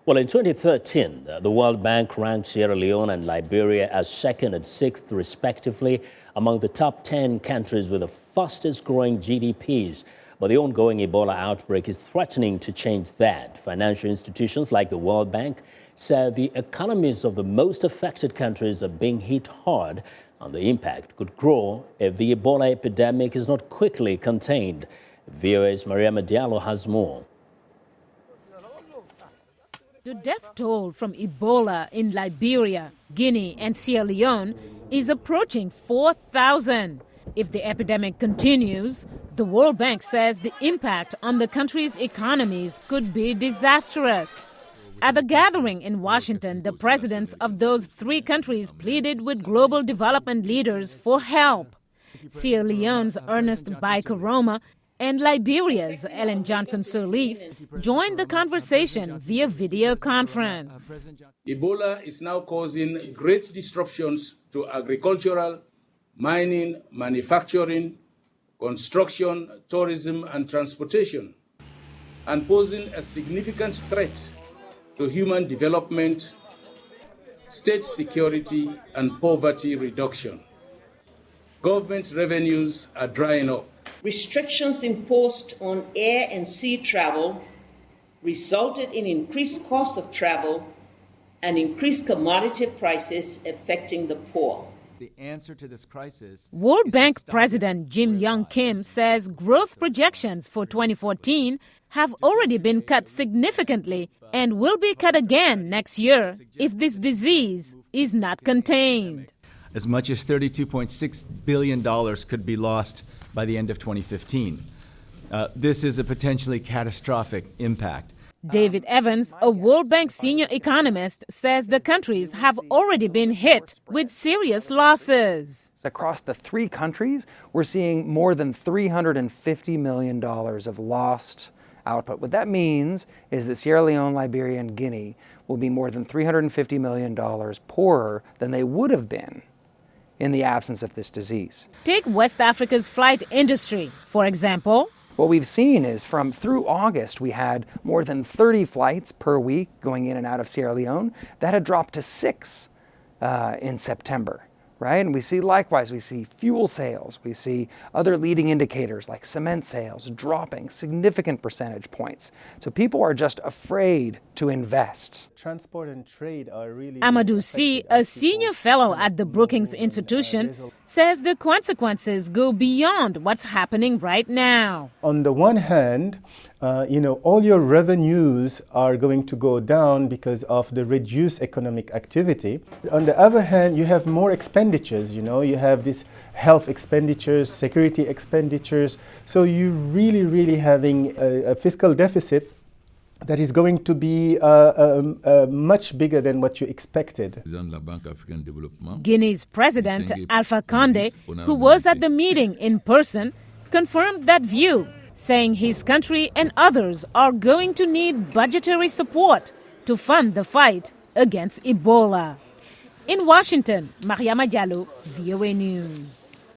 Well, in 2013, the World Bank ranked Sierra Leone and Liberia as second and sixth, respectively, among the top 10 countries with the fastest growing GDPs. But the ongoing Ebola outbreak is threatening to change that. Financial institutions like the World Bank said the economies of the most affected countries are being hit hard, and the impact could grow if the Ebola epidemic is not quickly contained. VOA's Mariama Diallo has more. The death toll from Ebola in Liberia, Guinea and Sierra Leone is approaching 4,000. If the epidemic continues, the World Bank says the impact on the country's economies could be disastrous. At the gathering in Washington, the presidents of those three countries pleaded with global development leaders for help. Sierra Leone's Ernest Bai Koroma and Liberia's Ellen Johnson Sirleaf joined the conversation via video conference. Ebola is now causing great disruptions to agricultural, mining, manufacturing, construction, tourism, and transportation, and posing a significant threat to human development, state security, and poverty reduction. Government revenues are drying up. Restrictions imposed on air and sea travel resulted in increased cost of travel and increased commodity prices affecting the poor. The answer to this crisis. World Bank President Jim Young Kim says growth projections for 2014 have already been cut significantly and will be cut again next year if this disease is not contained. As much as $32.6 billion could be lost by the end of 2015. This is a potentially catastrophic impact. David Evans, a World Bank senior economist, says the countries have already been hit with serious losses. Across the three countries, we're seeing more than $350 million of lost output. What that means is that Sierra Leone, Liberia, and Guinea will be more than $350 million poorer than they would have been in the absence of this disease. Take West Africa's flight industry, for example. What we've seen is through August, we had more than 30 flights per week going in and out of Sierra Leone. That had dropped to 6 in September, right? And we see fuel sales, we see other leading indicators like cement sales dropping significant percentage points. So people are just afraid to invest. Transport and trade are really... Amadou Sy, a senior fellow at the Brookings Institution, says the consequences go beyond what's happening right now. On the one hand, all your revenues are going to go down because of the reduced economic activity. On the other hand, you have more expenditures, you have these health expenditures, security expenditures. So you're really having a fiscal deficit that is going to be much bigger than what you expected. Guinea's President Alpha Condé, who was at the meeting in person, confirmed that view, saying his country and others are going to need budgetary support to fund the fight against Ebola. In Washington, Mariama Diallo, VOA News.